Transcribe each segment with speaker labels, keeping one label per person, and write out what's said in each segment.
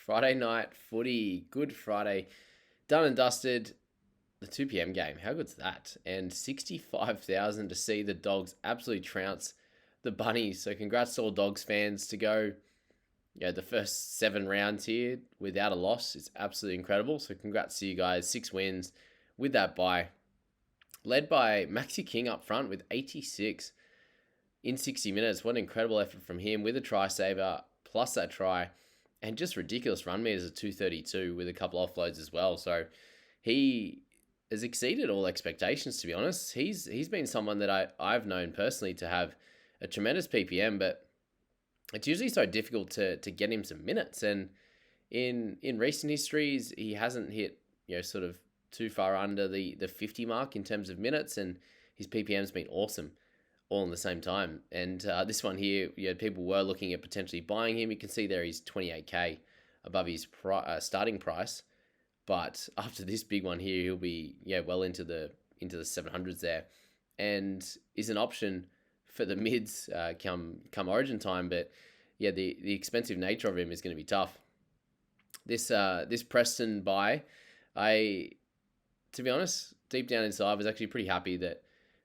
Speaker 1: Friday night footy. Good Friday. Done and dusted. The 2 p.m. game. How good's that? And 65,000 to see the Dogs absolutely trounce the Bunnies. So congrats to all Dogs fans to go the first 7 rounds here without a loss. It's absolutely incredible. So congrats to you guys. 6 wins with that bye. Led by Maxi King up front with 86 in 60 minutes. What an incredible effort from him with a try saver plus that try. And just ridiculous run meters of 232 with a couple offloads as well. So he has exceeded all expectations, to be honest. He's been someone that I've known personally to have a tremendous PPM, but it's usually so difficult to get him some minutes. And in recent histories, he hasn't hit sort of too far under the 50 mark in terms of minutes, and his PPM's been awesome all in the same time. And this one here, people were looking at potentially buying him. You can see there he's 28k above his starting price. But after this big one here, he'll be well into the 700s there, and is an option for the mids come Origin time. But the expensive nature of him is going to be tough. This Preston buy, to be honest, deep down inside, I was actually pretty happy that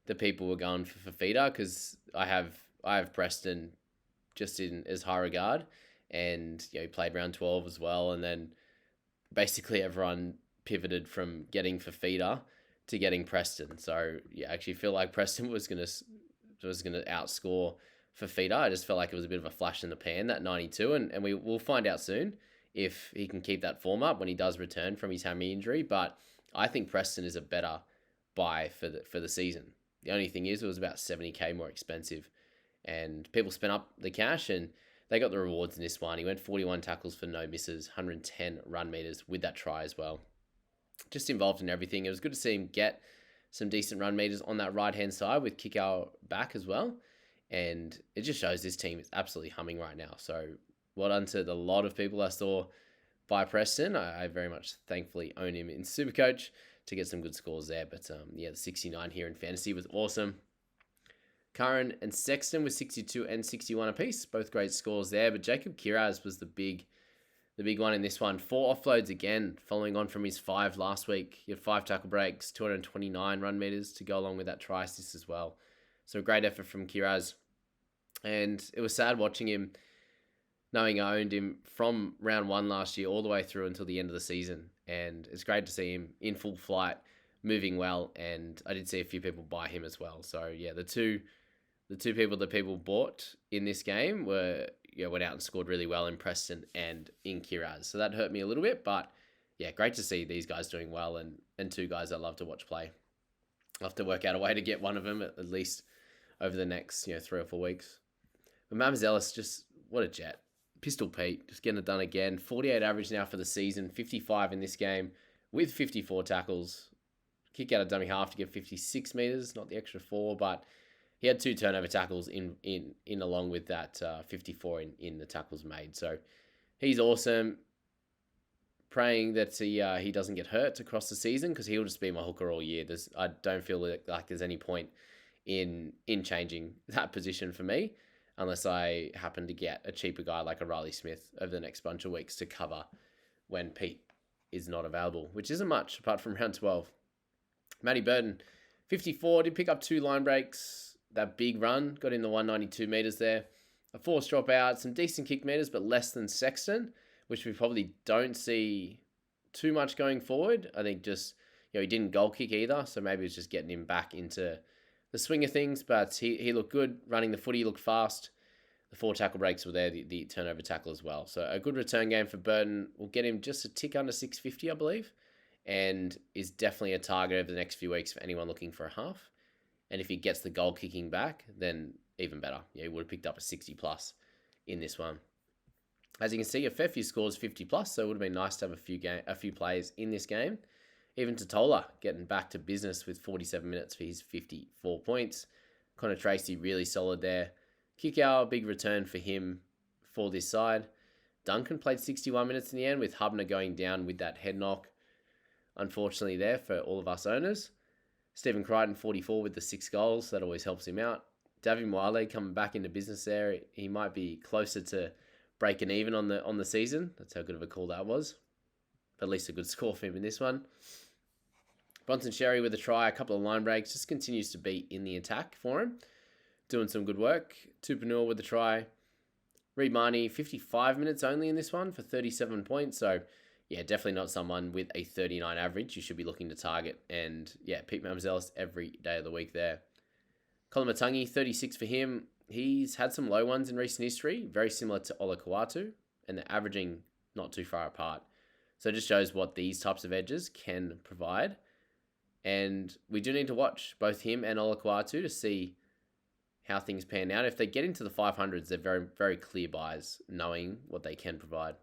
Speaker 1: the people were going for Fafita, because I have Preston just in as high regard, and he played round 12 as well, and then basically everyone pivoted from getting Fafita to getting Preston. So I actually feel like Preston was gonna outscore Fafita. I just felt like it was a bit of a flash in the pan, that 92, and we'll find out soon if he can keep that form up when he does return from his hammy injury. But I think Preston is a better buy for the season. The only thing is, it was about 70k more expensive, and people spent up the cash and they got the rewards in this one. He went 41 tackles for no misses, 110 run meters with that try as well. Just involved in everything. It was good to see him get some decent run meters on that right-hand side with Kickout back as well. And it just shows this team is absolutely humming right now. So well done to the lot of people I saw buy Preston. I very much thankfully own him in Supercoach to get some good scores there. But the 69 here in Fantasy was awesome. Curran and Sexton with 62 and 61 apiece. Both great scores there. But Jacob Kiraz was the big one in this one. 4 offloads again, following on from his 5 last week. He had 5 tackle breaks, 229 run meters to go along with that try assist as well. So a great effort from Kiraz. And it was sad watching him, knowing I owned him from round 1 last year all the way through until the end of the season. And it's great to see him in full flight, moving well. And I did see a few people buy him as well. So the two people that people bought in this game went out and scored really well in Preston and in Kiraz. So that hurt me a little bit, but great to see these guys doing well, and 2 guys I love to watch play. I'll have to work out a way to get one of them at least over the next 3 or 4 weeks. But Mamzellis, just what a jet. Pistol Pete, just getting it done again. 48 average now for the season, 55 in this game with 54 tackles. Kick out a dummy half to get 56 meters, not the extra 4, but he had 2 turnover tackles in along with that 54 in the tackles made. So he's awesome. Praying that he doesn't get hurt across the season, because he'll just be my hooker all year. I don't feel like there's any point in changing that position for me, unless I happen to get a cheaper guy like a Riley Smith over the next bunch of weeks to cover when Pete is not available, which isn't much apart from round 12. Matty Burton, 54, did pick up 2 line breaks. That big run, got in the 192 meters there. A forced dropout, some decent kick meters, but less than Sexton, which we probably don't see too much going forward. I think just, he didn't goal kick either, so maybe it's just getting him back into the swing of things, but he looked good. Running the footy, he looked fast. The 4 tackle breaks were there, the turnover tackle as well. So a good return game for Burton. We'll get him just a tick under 650, I believe, and is definitely a target over the next few weeks for anyone looking for a half. And if he gets the goal kicking back, then even better. He would have picked up a 60 plus in this one. As you can see, a fair few scores 50 plus, so it would have been nice to have a few players in this game. Even Totola getting back to business with 47 minutes for his 54 points. Connor Tracy really solid there. Kickout, big return for him for this side. Duncan played 61 minutes in the end, with Hubner going down with that head knock. Unfortunately there for all of us owners. Stephen Crichton, 44 with the 6 goals. That always helps him out. Davy Miley coming back into business there. He might be closer to breaking even on the season. That's how good of a call that was. But at least a good score for him in this one. Bronson Sherry with a try, a couple of line breaks, just continues to be in the attack for him. Doing some good work. Tupanua with a try. Reed Marnie, 55 minutes only in this one for 37 points. So, yeah, definitely not someone with a 39 average you should be looking to target. And, yeah, Pete Mamzelis every day of the week there. Colin Matangi, 36 for him. He's had some low ones in recent history, very similar to Ola Kawatu, and they're averaging not too far apart. So it just shows what these types of edges can provide. And we do need to watch both him and Ola Kawatu to see how things pan out. If they get into the 500s, they're very, very clear buys, knowing what they can provide.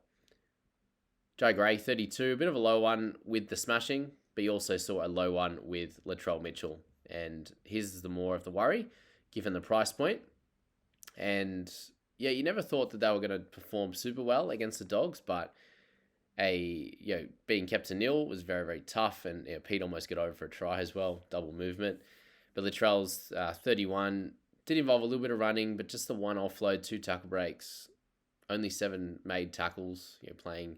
Speaker 1: Jai Gray, 32, a bit of a low one with the smashing, but you also saw a low one with Latrell Mitchell. And his is the more of the worry, given the price point. And yeah, you never thought that they were going to perform super well against the Dogs, but being kept to nil was very, very tough. And Pete almost got over for a try as well, double movement. But Latrell's 31 did involve a little bit of running, but just the one offload, 2 tackle breaks, only 7 made tackles. Playing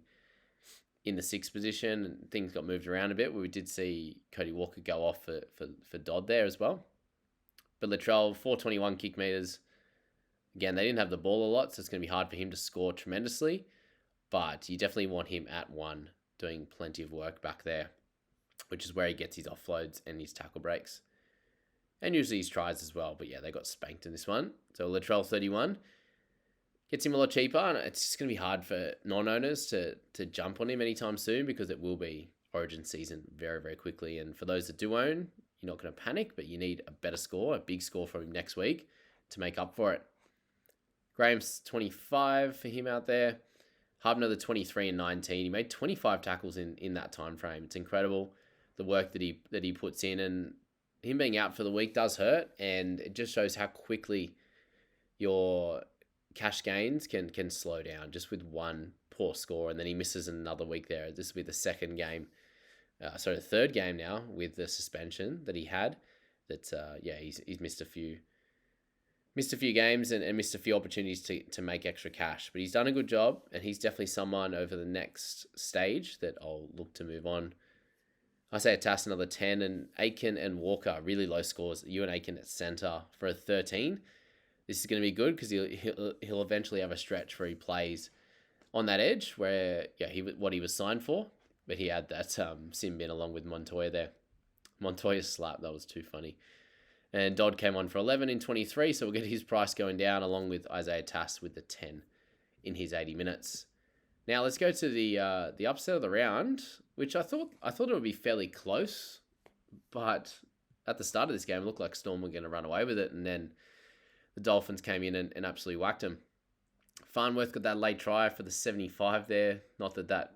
Speaker 1: in the 6th position, and things got moved around a bit. We did see Cody Walker go off for Dodd there as well. But Latrell, 421 kick meters. Again, they didn't have the ball a lot, so it's going to be hard for him to score tremendously. But you definitely want him at 1, doing plenty of work back there, which is where he gets his offloads and his tackle breaks. And usually his tries as well. But yeah, they got spanked in this one. So Latrell, 31. Gets him a lot cheaper, and it's just going to be hard for non-owners to jump on him anytime soon, because it will be Origin season very, very quickly. And for those that do own, you're not going to panic, but you need a better score, a big score from him next week to make up for it. Graham's 25 for him out there. Hubner, the 23 and 19. He made 25 tackles in that time frame. It's incredible the work that he puts in, and him being out for the week does hurt, and it just shows how quickly your cash gains can slow down just with one poor score, and then he misses another week there. This will be the the third game now with the suspension that he had. That he's missed a few games and missed a few opportunities to make extra cash. But he's done a good job, and he's definitely someone over the next stage that I'll look to move on. Isaiah Tass, another 10, and Aiken and Walker, really low scores. You and Aiken at centre for a 13. This is going to be good because he'll eventually have a stretch where he plays on that edge where what he was signed for, but he had that sin bin along with Montoya there. Montoya's slap, that was too funny. And Dodd came on for 11 in 23, so we'll get his price going down along with Isaiah Tass with the 10 in his 80 minutes. Now let's go to the upset of the round, which I thought it would be fairly close, but at the start of this game it looked like Storm were going to run away with it, and then the Dolphins came in and absolutely whacked him. Farnworth got that late try for the 75 there. Not that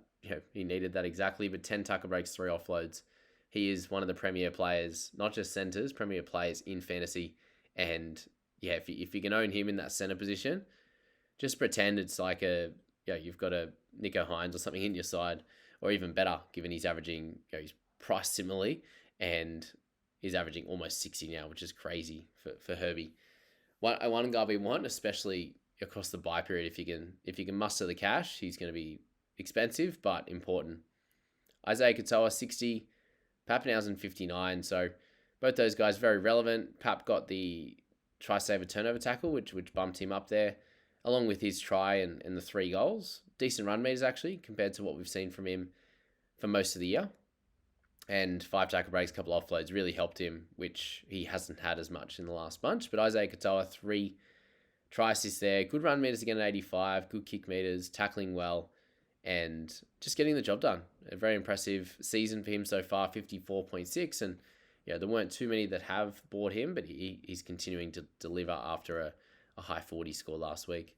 Speaker 1: he needed that exactly, but 10 tackle breaks, 3 offloads. He is one of the premier players, not just centers, premier players in fantasy. And yeah, if you can own him in that center position, just pretend it's like you've got a Nico Hines or something in your side, or even better, given he's averaging, he's priced similarly, and he's averaging almost 60 now, which is crazy for Herbie. One guy we want, especially across the buy period, if you can muster the cash, he's going to be expensive but important. Isaiah Katoa, 60. Pappenhausen, 59. So both those guys very relevant. Pap got the try saver turnover tackle, which bumped him up there, along with his try and the 3 goals. Decent run meters actually compared to what we've seen from him for most of the year. And 5 tackle breaks, a couple offloads really helped him, which he hasn't had as much in the last bunch. But Isaiah Katoa, 3 try assists there. Good run meters again at 85. Good kick meters, tackling well, and just getting the job done. A very impressive season for him so far, 54.6. And there weren't too many that have bought him, but he's continuing to deliver after a high 40 score last week.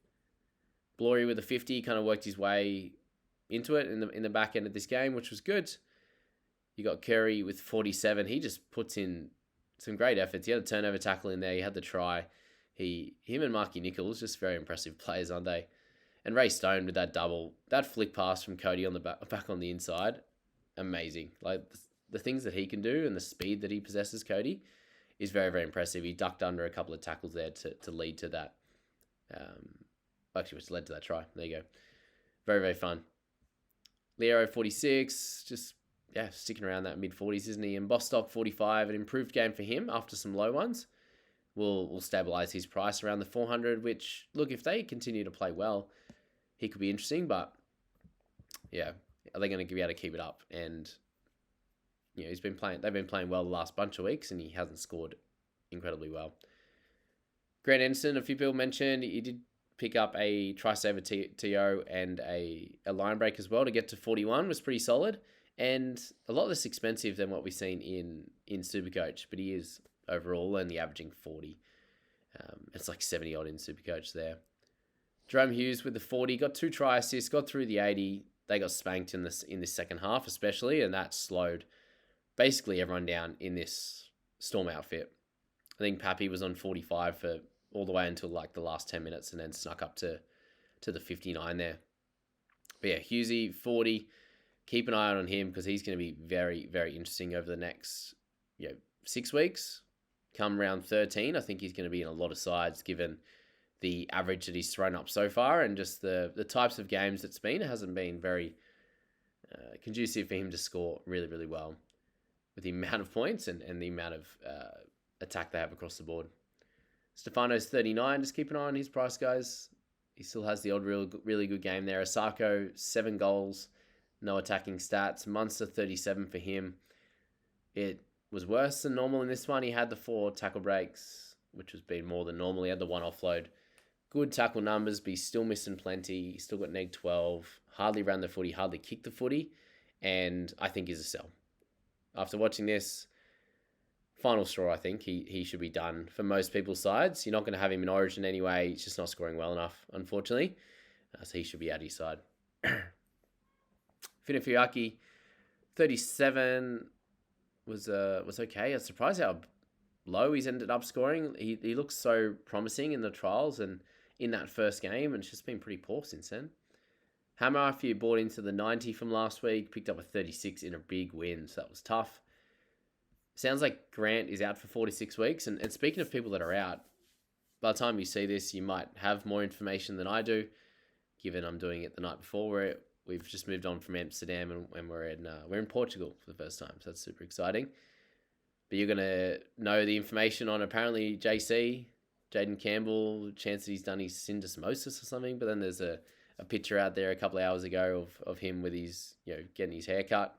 Speaker 1: Blory with a 50 kind of worked his way into it in the back end of this game, which was good. You got Curry with 47. He just puts in some great efforts. He had a turnover tackle in there. He had the try. Him and Marky Nichols, just very impressive players, aren't they? And Ray Stone with that double, that flick pass from Cody on the back on the inside, amazing. Like the things that he can do and the speed that he possesses, Cody, is very, very impressive. He ducked under a couple of tackles there to lead to that Actually, which led to that try. There you go. Very, very fun. Leo 46, just sticking around that mid-40s, isn't he? And Bostock 45, an improved game for him after some low ones. Will stabilise his price around the 400, which, look, if they continue to play well, he could be interesting, but yeah, are they going to be able to keep it up? And they've been playing well the last bunch of weeks, and he hasn't scored incredibly well. Grant Anderson, a few people mentioned, he did pick up a try-saver TO and a line break as well to get to 41, was pretty solid, and a lot less expensive than what we've seen in Supercoach, but he is overall only averaging 40. It's like 70 odd in Supercoach there. Jerome Hughes with the 40, got 2 try assists, got through the 80. They got spanked in this second half especially, and that slowed basically everyone down in this Storm outfit. I think Pappy was on 45 for all the way until like the last 10 minutes and then snuck up to the 59 there. But yeah, Hughesy, 40. Keep an eye on him because he's going to be very, very interesting over the next 6 weeks. Come round 13, I think he's going to be in a lot of sides given the average that he's thrown up so far and just the types of games it's been. It hasn't been very conducive for him to score really, really well with the amount of points and the amount of attack they have across the board. Stefano's 39. Just keep an eye on his price, guys. He still has the odd really good game there. Osako, 7 goals, no attacking stats. Munster, 37 for him. It was worse than normal in this one. He had the 4 tackle breaks, which has been more than normal. He had the 1 offload. Good tackle numbers, but he's still missing plenty. He's still got neg 12. Hardly ran the footy, hardly kicked the footy. And I think he's a sell. After watching this, final straw, I think. He should be done for most people's sides. You're not going to have him in Origin anyway. He's just not scoring well enough, unfortunately. So he should be out of your side. Finafiaki, 37 was okay. I was surprised how low he's ended up scoring. He looks so promising in the trials and in that first game, and it's just been pretty poor since then. Hammer, if you bought into the 90 from last week, picked up a 36 in a big win, so that was tough. Sounds like Grant is out for 4 to 6 weeks. And speaking of people that are out, by the time you see this, you might have more information than I do, given I'm doing it the night before. We've just moved on from Amsterdam and we're in Portugal for the first time. So that's super exciting. But you're going to know the information on apparently JC, Jaden Campbell, chance that he's done his syndesmosis or something. But then there's a picture out there a couple of hours ago of him with his, getting his hair cut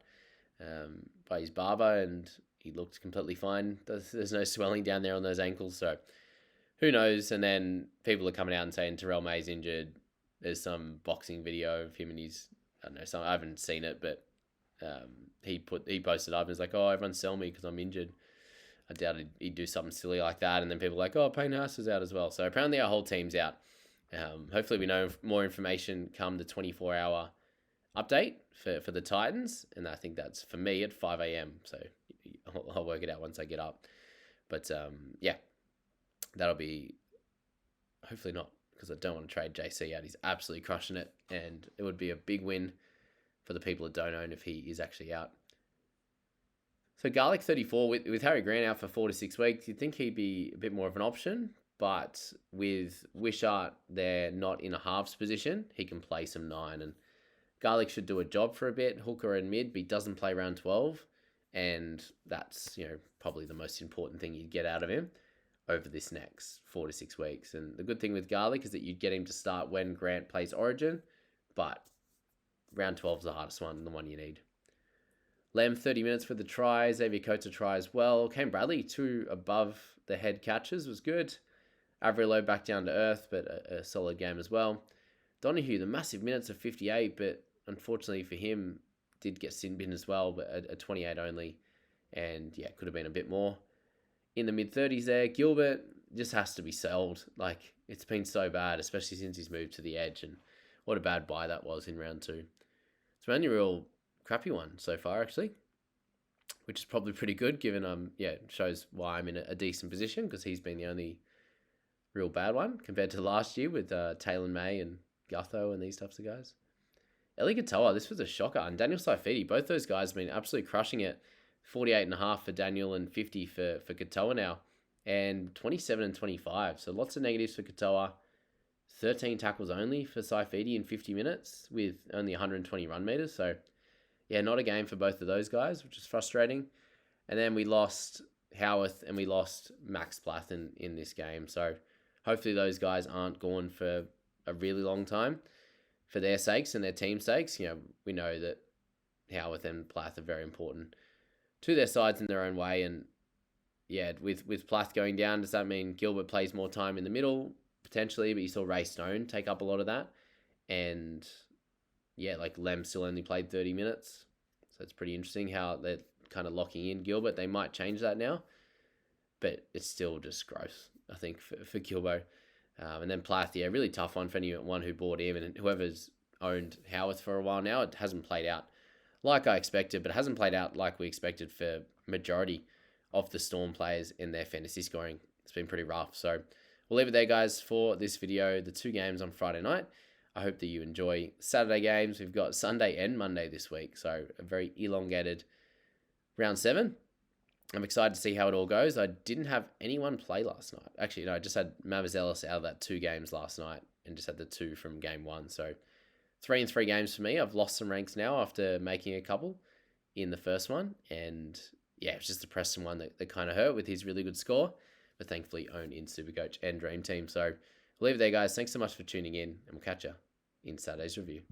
Speaker 1: by his barber, and he looked completely fine. There's no swelling down there on those ankles, so who knows? And then people are coming out and saying Terrell May's injured. There's some boxing video of him and his, I haven't seen it, but he posted up and was like, oh, everyone sell me because I'm injured. I doubt he'd do something silly like that. And then people are like, oh, Payne Haas is out as well. So apparently our whole team's out. Hopefully we know more information come the 24-hour update for the Titans. And I think that's for me at 5 a.m. So I'll work it out once I get up. But that'll be hopefully not, because I don't want to trade JC out. He's absolutely crushing it. And it would be a big win for the people that don't own if he is actually out. So Garlic 34, with Harry Grant out for 4 to 6 weeks, you'd think he'd be a bit more of an option. But with Wishart there not in a halves position, he can play some 9. And Garlic should do a job for a bit, hooker and mid, but he doesn't play round 12. And that's, probably the most important thing you'd get out of him over this next 4 to 6 weeks. And the good thing with Garlic is that you'd get him to start when Grant plays Origin, but round 12 is the hardest one, the one you need. Lem, 30 minutes for the try. Xavier Coates a try as well. Kane Bradley, 2 above the head catches, was good. Avrilo back down to earth, but a solid game as well. Donahue, the massive minutes of 58, but unfortunately for him, did get sin bin as well, but a 28 only. And yeah, could have been a bit more. In the mid-30s there, Gilbert just has to be sold. Like, it's been so bad, especially since he's moved to the edge. And what a bad buy that was in round 2. It's my only real crappy one so far, actually, which is probably pretty good, given it shows why I'm in a decent position, because he's been the only real bad one compared to last year with Taylor May and Gutho and these types of guys. Eli Katoa, this was a shocker, and Daniel Saifidi, both those guys have been absolutely crushing it. 48.5 for Daniel and 50 for Katoa now, and 27 and 25. So lots of negatives for Katoa. 13 tackles only for Saifidi in 50 minutes with only 120 run meters. So, yeah, not a game for both of those guys, which is frustrating. And then we lost Howarth and we lost Max Plath in this game. So, hopefully those guys aren't gone for a really long time for their sakes and their team's sakes. We know that Howarth and Plath are very important to their sides in their own way. And, yeah, with Plath going down, does that mean Gilbert plays more time in the middle? Potentially, but you saw Ray Stone take up a lot of that. And, yeah, like Lem still only played 30 minutes. So it's pretty interesting how they're kind of locking in Gilbert. They might change that now, but it's still just gross, I think, for Gilbo. And then Plath, yeah, really tough one for anyone who bought him. And whoever's owned Howarth for a while now, it hasn't played out like I expected, but it hasn't played out like we expected for majority of the Storm players in their fantasy scoring. It's been pretty rough. So we'll leave it there, guys, for this video. The 2 games on Friday night. I hope that you enjoy Saturday games. We've got Sunday and Monday this week, so a very elongated round 7. I'm excited to see how it all goes. I didn't have anyone play last night. Actually, no, I just had Mavis Ellis out of that 2 games last night and just had the 2 from game 1. So 3 and 3 games for me. I've lost some ranks now after making a couple in the first one. And yeah, it was just a Preston one that kind of hurt with his really good score, but thankfully owned in Supercoach and Dream Team. So we'll leave it there, guys. Thanks so much for tuning in, and we'll catch you in Saturday's review.